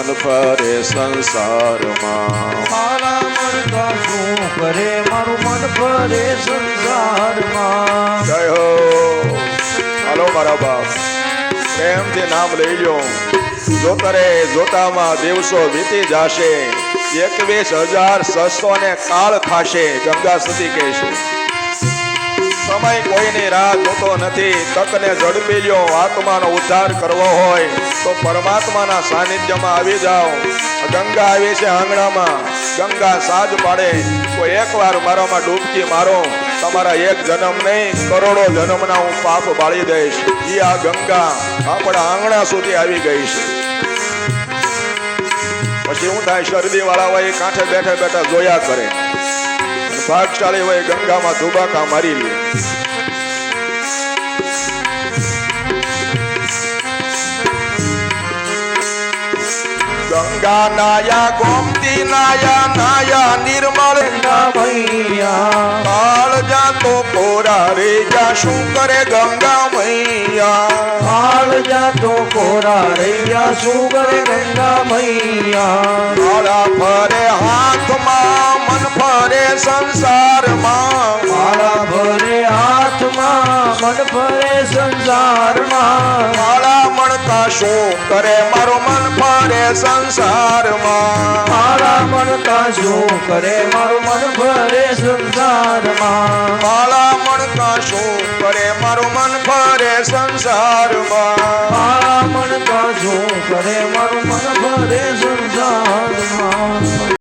મન ફરે સંસારમાં. મારા મનકા શું કરે મારું મન ફરે સંસારમાં. જય હો. હાલો મારા બાપ, પ્રેમથી નામ લઈ લો. જોતરે જોતામાં દિવસો વીતી જાશે, 21,600 કાળ થાશે. ગંગા સતી કહે છે સમય કોઈની રાહ જોતો નથી. તકને ઝડપી લ્યો. આત્માનો ઉદ્ધાર કરવો હોય તો પરમાત્માના સાનિધ્યમાં આવી જાઓ. ગંગા આવી છે આંગણામાં. ગંગા સાજ પાડે. કોઈ એકવાર મારામાં ડૂબકી મારો, તમારા એક જન્મ નહીં કરોડો જન્મના હું પાપ બાળી દઈશ. એ આ ગંગા આપણા આંગણા સુધી આવી ગઈ છે. પછી શું થાય? શરદી વાળા હોય કાંઠે બેઠા બેઠા જોયા કરે. ભાગશાળી હોય ગંગામાં ધુબાકા મારી લે. ગંગા નાયા ગોમતી નાયા નાયા નિર્મળ મૈયા કાળ જાતો કોરા રે જા શું કરે ગંગા મૈયા. હાલ જાતો કોરા રૈયા શું કરે ગંગા મૈયા. મારા ફરે હાથમાં મન ફરે સંસારમાં. મારા ભરે હાથમાં મન ફરે સંસારમાં. મારા મણકા શું કરે મારું મન ફરે સંસારમાં. મારા મનકા શું કરે મારું મન ફરે સંસારમાં. મારા મણકા શું કરે મારું મન ફરે સંસારમાં. મારા મનકા શું કરે મારું મન ફરે સંસારમાં.